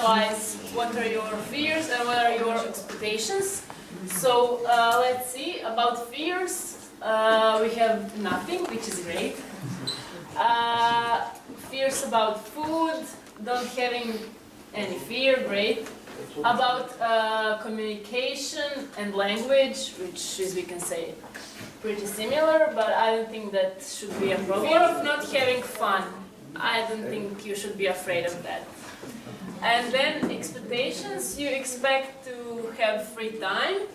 analyze what are your fears and what are your expectations. So let's see, about fears, we have nothing, which is great. Fears about food, don't having any fear, great. About communication and language, which is, we can say, pretty similar, but I don't think that should be a problem. Fear of not having fun, I don't think you should be afraid of that. And then expectations, you expect to have free time,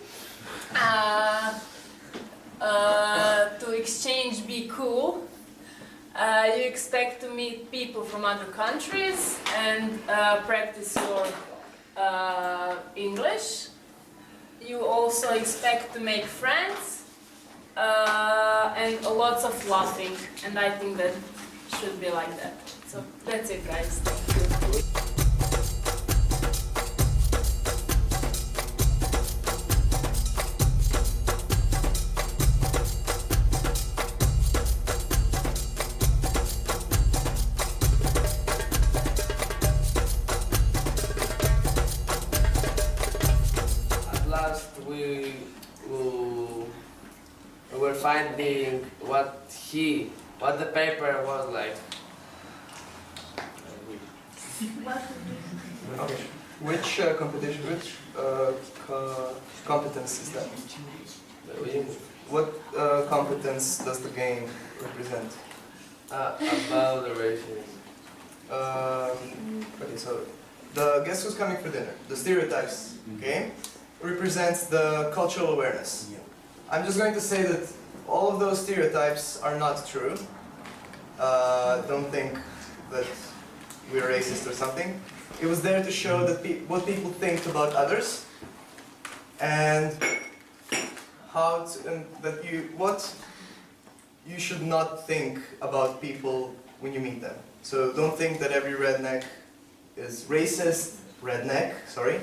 to exchange, be cool. You expect to meet people from other countries and practice your English. You also expect to make friends and lots of laughing, and I think that should be like that. So that's it, guys. Thank you. We were finding what the paper was like. Okay. Which competence is that? What competence does the game represent? About the races. Okay, so the Guess Who's Coming for Dinner, the stereotypes game, represents the cultural awareness. I'm just going to say that all of those stereotypes are not true. Don't think that we're racist or something. It was there to show that what people think about others and what you should not think about people when you meet them. So don't think that every redneck is racist. Sorry.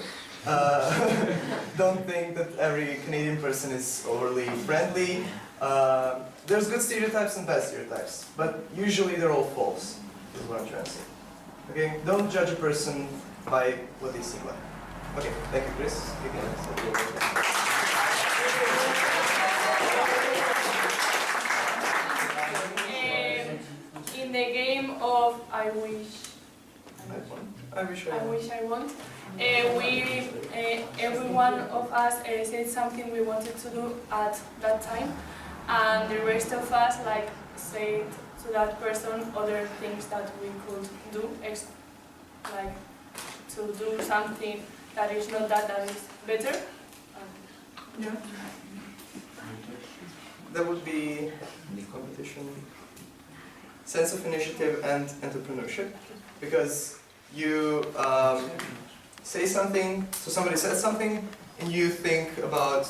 Don't think that every Canadian person is overly friendly. There's good stereotypes and bad stereotypes, but usually they're all false, is what I'm trying to say. Okay? Don't judge a person by what they seem like. Okay, thank you, Chris. You can In the game of I wish I won. Every one of us said something we wanted to do at that time, and the rest of us said to that person other things that we could do, like to do something that is not that is better. Yeah. That would be competition, sense of initiative, and entrepreneurship, because you say something, so somebody says something, and you think about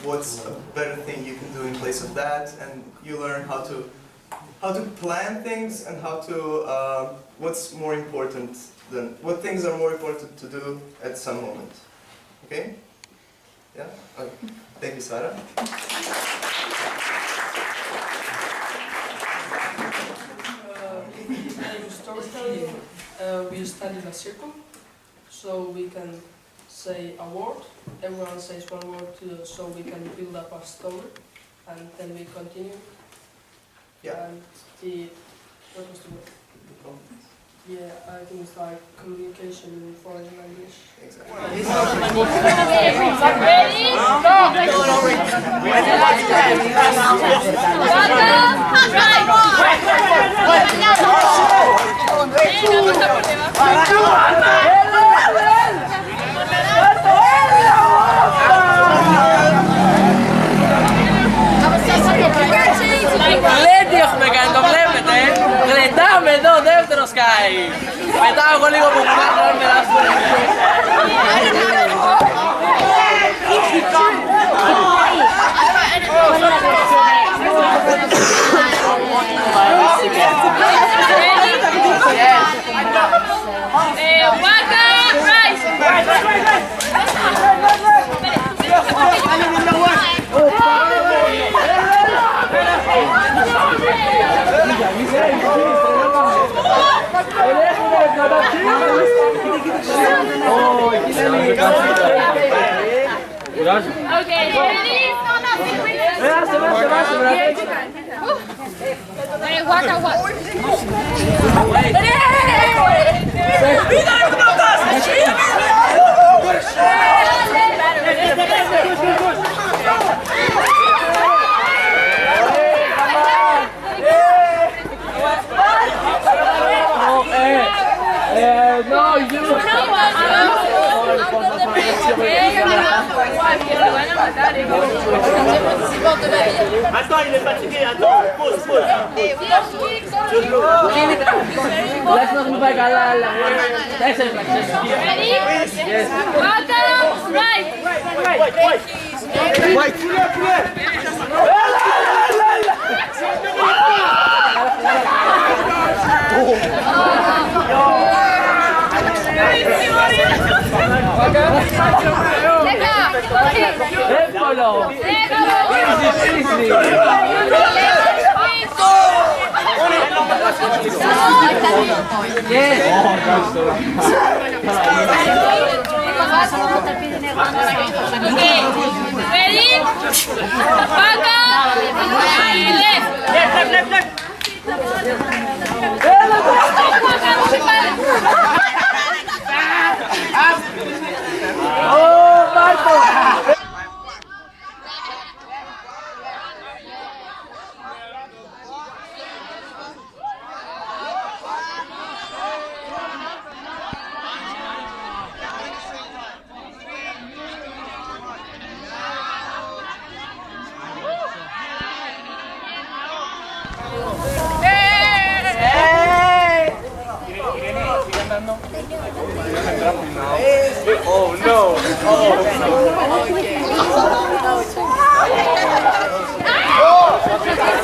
what's a better thing you can do in place of that, and you learn how to plan things and how to what things are more important to do at some moment. Okay? Yeah. Okay. Thank you, Sarah. Historically, we studied a circle, so we can say a word. Everyone says one word, so we can build up a story, and then we continue. Yeah. And what was the word? Yeah, I think it's like communication in foreign language. Exactly. Okay, ready? Waka waka. No, you. Attends, il est fatigué, attends, pause, pause. Laisse nous pas galer. Ready? Yes. Welcome. Right. Ready? Back up. Left. Oh no!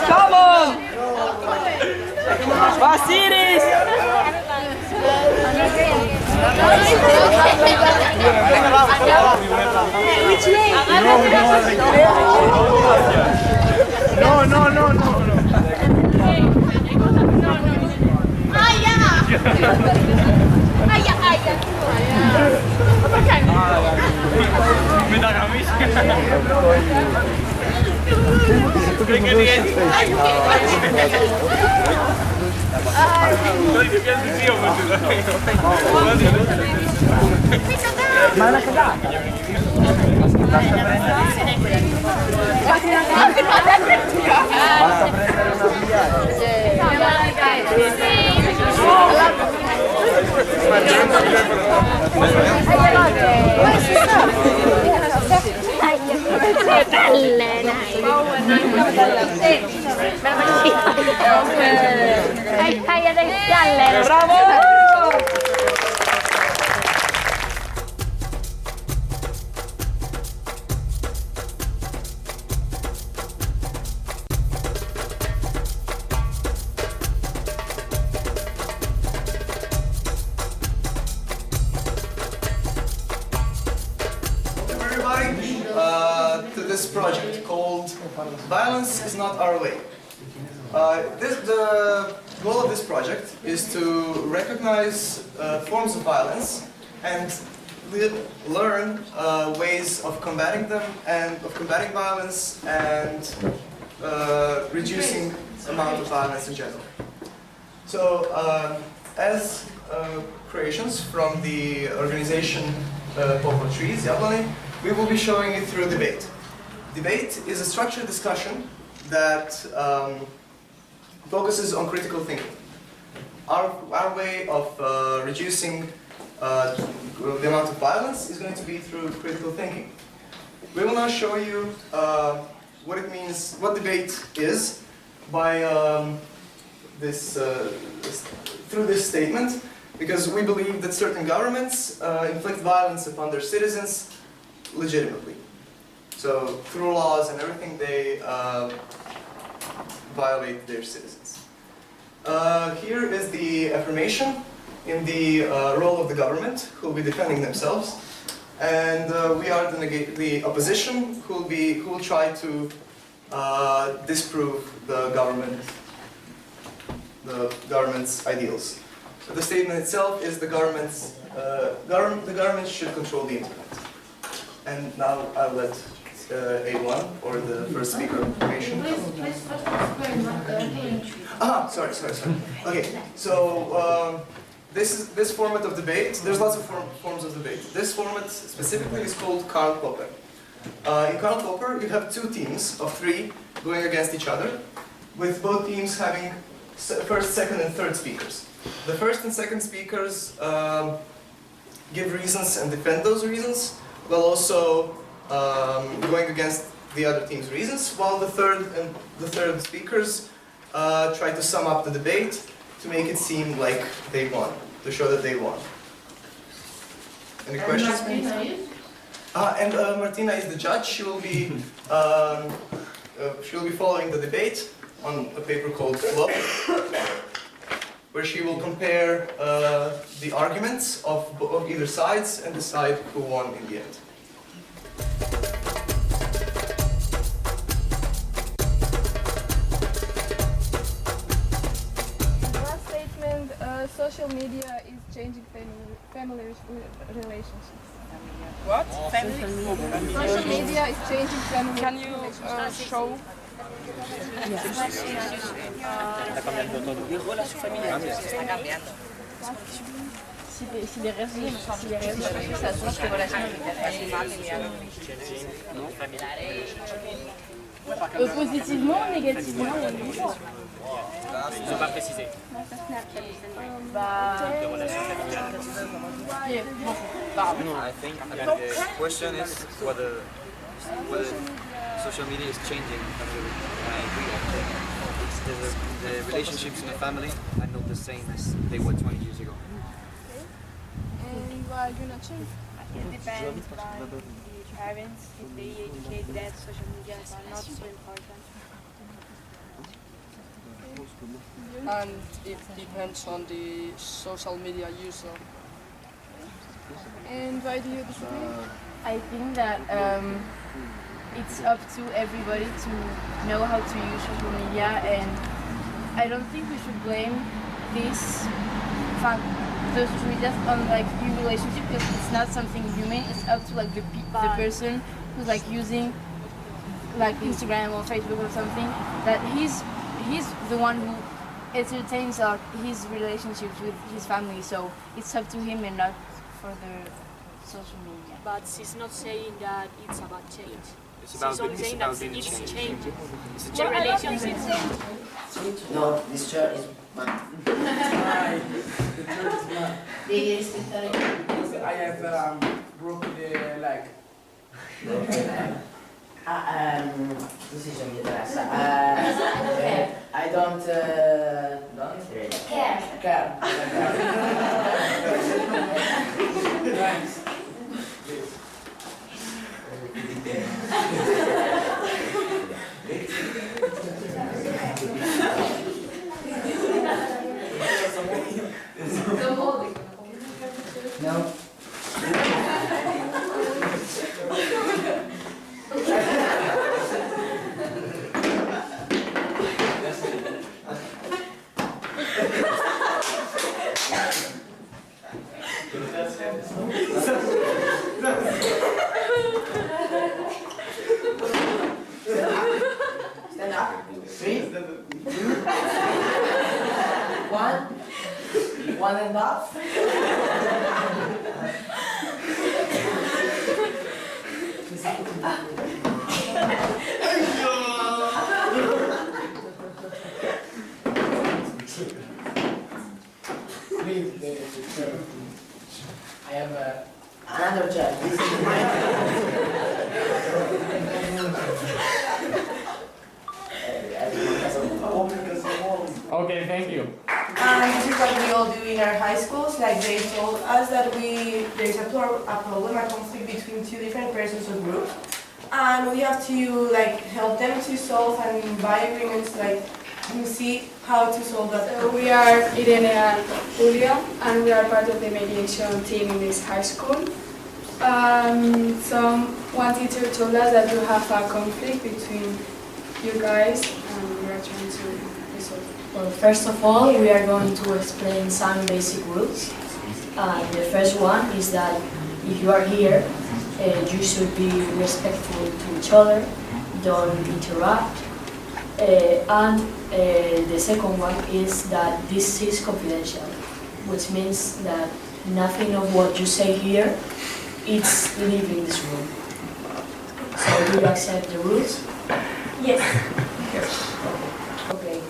Come on! Vasilis! Which name? No. Me da camisa. ¿Qué querías? No dice que es mi tío, Bravo! Everybody, to this project called Violence is Not Our Way. The goal of this project is to recognize forms of violence and learn ways of combating them and of combating violence and reducing the amount of violence in general. So, as Croatians from the organization Poplar Trees, Jablani, we will be showing it through debate. Debate is a structured discussion that focuses on critical thinking. Our way of reducing the amount of violence is going to be through critical thinking. We will now show you what it means, what debate is, by through this statement, because we believe that certain governments inflict violence upon their citizens legitimately. So through laws and everything, they violate their citizens. Here is the affirmation in the role of the government, who will be defending themselves, and we are the opposition, who will try to disprove the government's ideals. the statement itself is the government should control the internet. And now I'll let A1 or the first speaker of information. Sorry. Okay, so this format of debate, there's lots of forms of debate. This format specifically is called Karl Popper. In Karl Popper, you have two teams of three going against each other, with both teams having first, second, and third speakers. The first and second speakers give reasons and defend those reasons, while also going against the other team's reasons, while the third speakers try to sum up the debate to make it seem like they won, to show that they won. Any questions? And Martina is the judge. She will be following the debate on a paper called Flow, where she will compare the arguments of either sides and decide who won in the end. Last statement, social media is changing family relationships. What? Social media is changing family Can you show? Si les réseaux sociaux, ça change tes relations positivement ou négativement? Ils n'ont pas précisé. I think the question is whether social media is changing family, and I agree. The relationships in the family are not the same as they were 20 years ago. And why are you not changing? It depends on the parents if they educate that social media are not so important. And it depends on the social media user. And why do you disagree? I think that it's up to everybody to know how to use social media, and I don't think we should blame the social media on like your relationship, because it's not something human. It's up to like the person who's like using like Instagram or Facebook or something, that he's the one who entertains his relationships with his family, so it's up to him and not for the social media. But she's not saying that it's about change. It's about She's only saying that being it's changed. changing. The relationships. No, this chair is mine. I have broken the leg. Decision I don't care. Thanks. No. Stand up. 3, 2, 1 and off. Leave the chair. I have Another chair. This is Okay, thank you. This is what we all do in our high schools. Like they told us that there's a problem, a conflict between two different persons or groups, and we have to like help them to solve and by agreements like to see how to solve that. So we are Irene and Julia, and we are part of the mediation team in this high school. One teacher told us that you have a conflict between you guys, and we are trying to resolve. Well, first of all, we are going to explain some basic rules. The first one is that if you are here, you should be respectful to each other, don't interrupt. And the second one is that this is confidential, which means that nothing of what you say here is leaving this room. So do you accept the rules? Yes. Okay.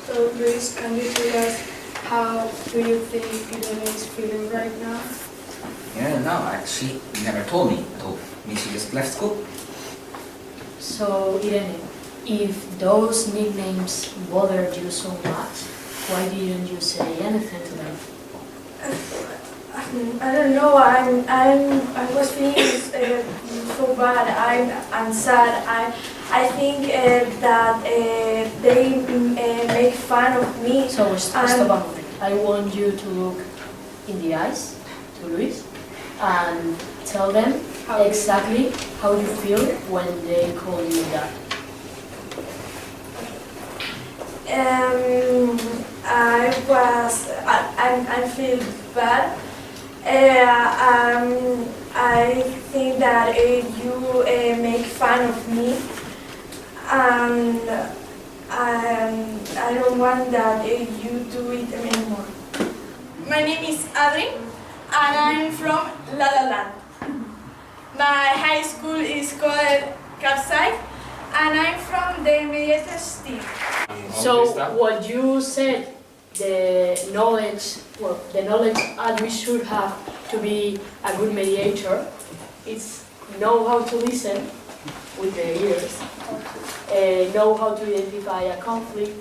So Luis, can you tell us how do you think Irene is feeling right now? Yeah, no, actually, he never told me. Told me she just left school. So Irene, if those nicknames bothered you so much, why didn't you say anything to them? I don't know. I was feeling so bad. I'm sad. I think that they make fun of me. So stop a moment. I want you to look in the eyes to Luis and tell them exactly how you feel when they call you that. I feel bad. I think that you make fun of me, and I don't want that you do it anymore. My name is Adri, and I'm from La La Land. My high school is called Capside, and I'm from the mediators team. So what you said, the knowledge we should have to be a good mediator is know how to listen with the ears, know how to identify a conflict,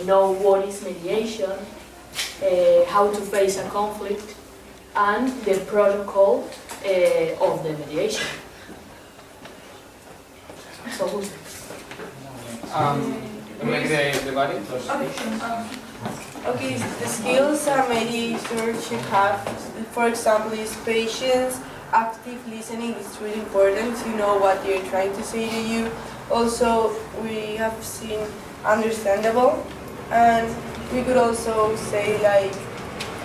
know what is mediation, how to face a conflict, and the protocol of the mediation. So who's Make the body. Okay, the skills a mediator should have, for example, is patience, active listening is really important to know what they're trying to say to you. Also, we have seen understandable, and we could also say like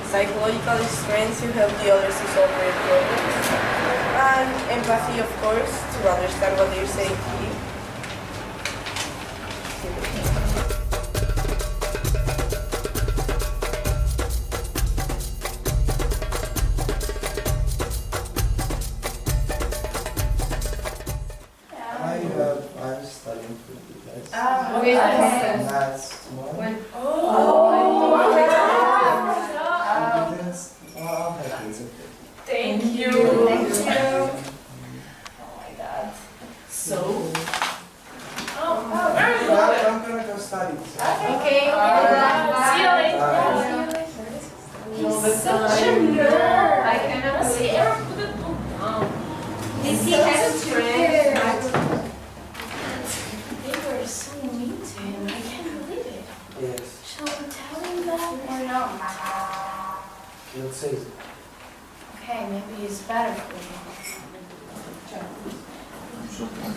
psychological strength to help the others to solve their problems. And empathy, of course, to understand what they're saying to you. I'm studying for you guys. That's tomorrow. when. Thank you. Thank you. Oh my God. So. I'm gonna go study. Okay. See you later. He's such a nerd. I cannot see it. He has strength. They were so mean to him. I can't believe it. Yes. Shall we tell him that or no? You'll say it. Okay, maybe it's better for him.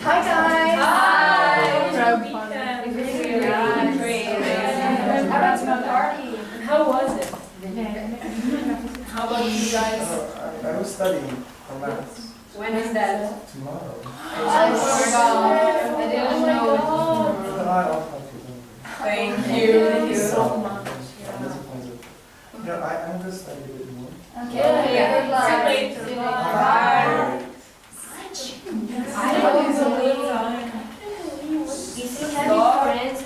Hi guys. Hi. Great. I went to my party. How was it? How about you guys? I was studying for maths. When is that? Tomorrow. I forgot. I didn't know. I'll help you. Thank Thank you so much. No, I'm gonna study a bit more. Okay. Good luck. See you later. Bye. I don't believe Is he having friends?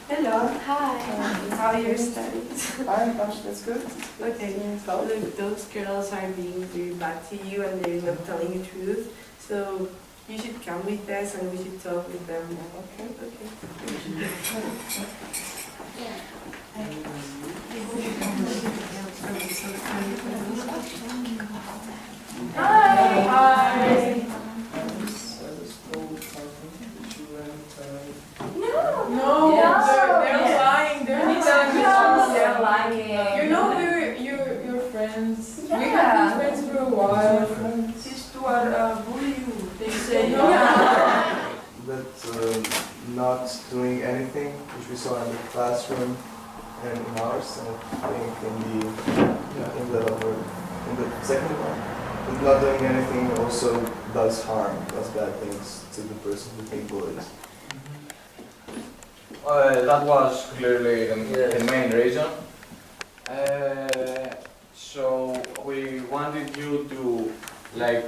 Hello. Hi. How are your studies? That's good. Okay. Look, those girls are being very bad to you and they're not telling the truth. So you should come with us and we should talk with them. Okay. Hi. No. friends. Yeah. We have been friends for a while. These two are bully you. They say That not doing anything, which we saw in the classroom and in ours, and I think in the second one, that not doing anything also does harm, does bad things to the person who being bullied. That was clearly the main reason. So we wanted you to, like,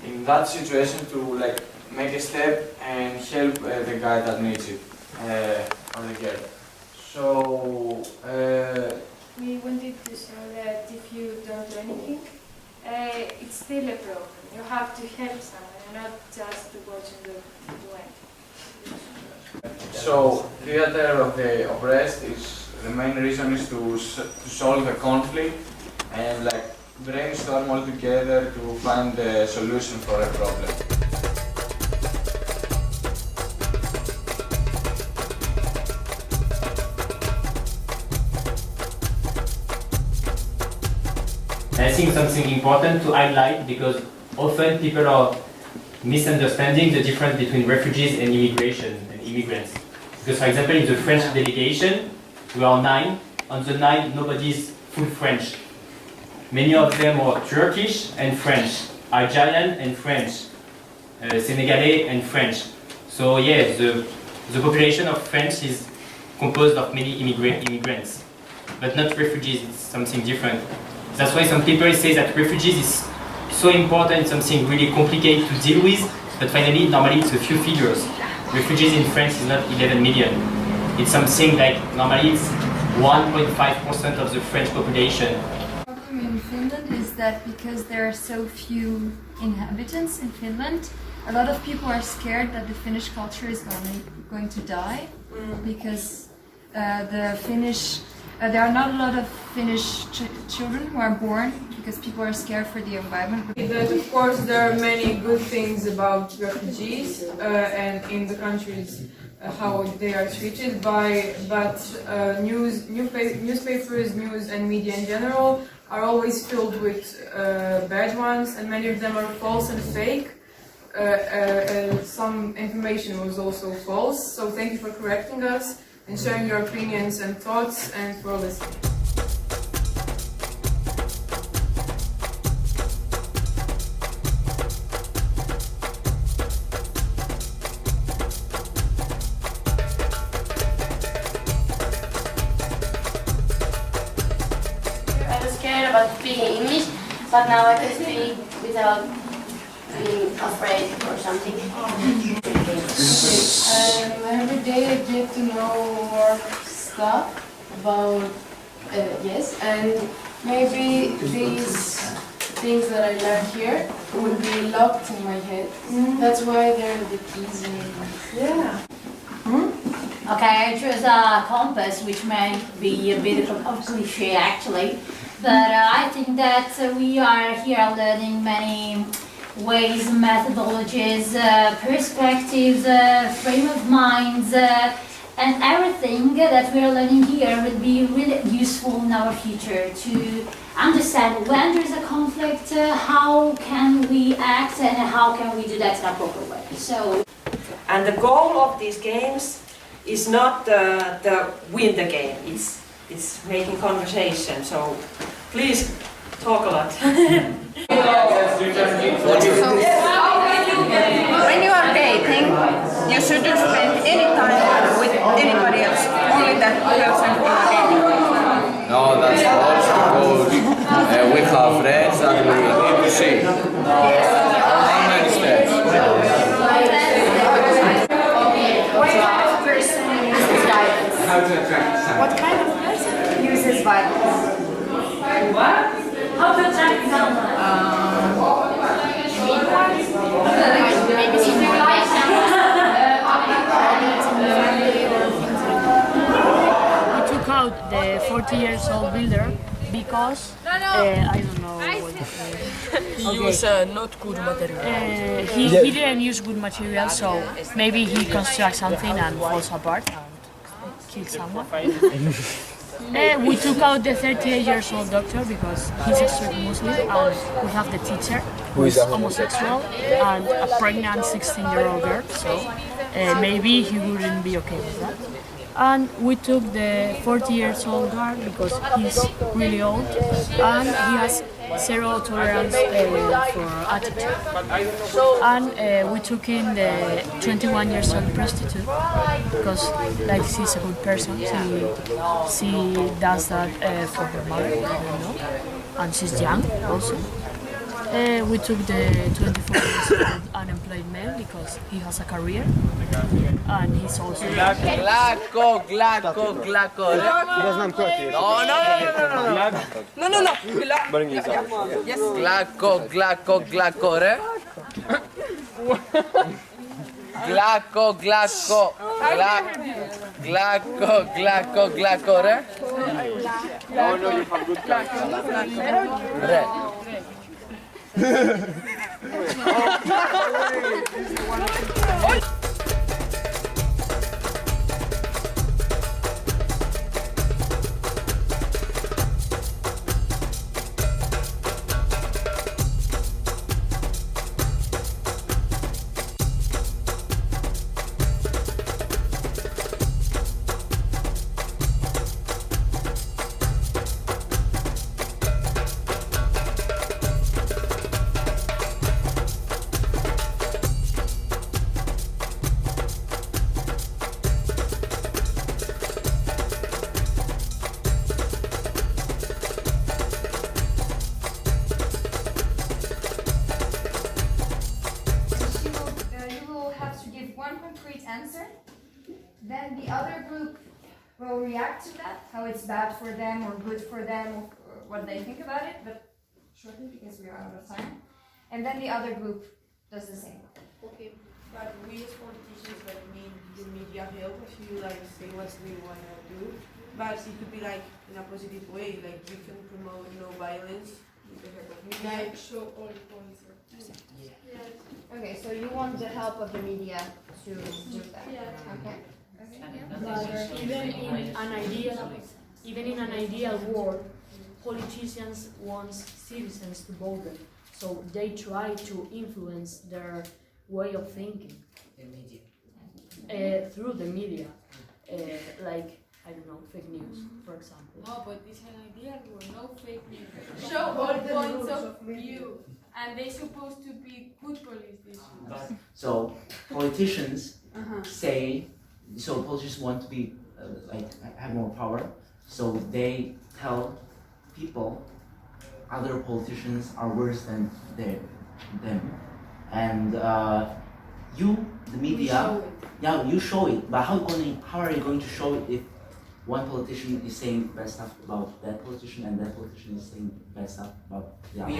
in that situation, to like make a step and help the guy that needs it, or the girl. So We wanted to show that if you don't do anything, it's still a problem. You have to help someone, and not just to watch and do anything. So theater of the oppressed is the main reason is to solve the conflict and like brainstorm all together to find the solution for a problem. I think something important to highlight, because often people are misunderstanding the difference between refugees and immigration and immigrants. Because for example, in the French delegation, we are 9. On the 9, nobody is full French. Many of them are Turkish and French, Algerian and French, Senegalese and French. So yes, the population of French is composed of many immigrants, but not refugees. It's something different. That's why some people say that refugees is so important, something really complicated to deal with, but finally, normally it's a few figures. Refugees in France is not 11 million. It's something like, normally it's 1.5% of the French population. The problem in Finland is that because there are so few inhabitants in Finland, a lot of people are scared that the Finnish culture is going to die, because there are not a lot of Finnish children who are born, because people are scared for the environment. That of course there are many good things about refugees and in the countries how they are treated but newspapers, news and media in general are always filled with bad ones, and many of them are false and fake. Some information was also false, so thank you for correcting us and sharing your opinions and thoughts, and for listening. I was scared about speaking English, but now I can speak without being afraid or something. Every day I get to know more stuff about and maybe these things that I learned here will be locked in my head. That's why they're the keys in Yeah. Okay, I chose a compass, which may be a bit of a cliche actually, but I think that we are here learning many ways, methodologies, perspectives, frame of minds, and everything that we are learning here will be really useful in our future to understand when there is a conflict, how can we act and how can we do that in a proper way. So, and the goal of these games is not the win the game, it's making conversation, so please talk a lot. When you are dating, you shouldn't spend any time with anybody else, only that person you are dating. No, that's false, because we have friends that we need to see. How many steps? What kind of person uses violence? What? How to attract someone? Maybe if you like We took out the 40 years old builder because I don't know. He used not good material. He didn't use good material, so maybe he constructs something and falls apart and kills someone. We took out the 38 years old doctor because he's a strict Muslim, and we have the teacher who is homosexual and a pregnant 16-year-old girl, so maybe he wouldn't be okay with that. And we took the 40 years old guard because he's really old and he has zero tolerance for attitude. And we took in the 21 years old prostitute because like she's a good person. She does that for her mother, I don't know. And she's young also. We took the 24 years old unemployed man because he has a career and he's also Glako. Yes. Glako, re? Glako, re? No, you have good Re. Answer, then the other group will react to that, how it's bad for them or good for them, or what they think about it, but shortly because we are out of time. And then the other group does the same. Okay, but we as politicians need the media help if you say what we want to do, but it could be in a positive way, you can promote no violence with the help of media. Show all the points. Okay, so you want the help of the media to do that. Okay. But even in an ideal world, politicians want citizens to vote them, so they try to influence their way of thinking. The media. Through the media, I don't know, fake news, for example. No, but it's an ideal world, no fake news. Show all the points rules of view, and they're supposed to be good politicians. So politicians say, so politicians want to be have more power, so they tell people other politicians are worse than them, and you, the media, you show it. But how are you going to show it if one politician is saying bad stuff about that politician and that politician is saying bad stuff about the other?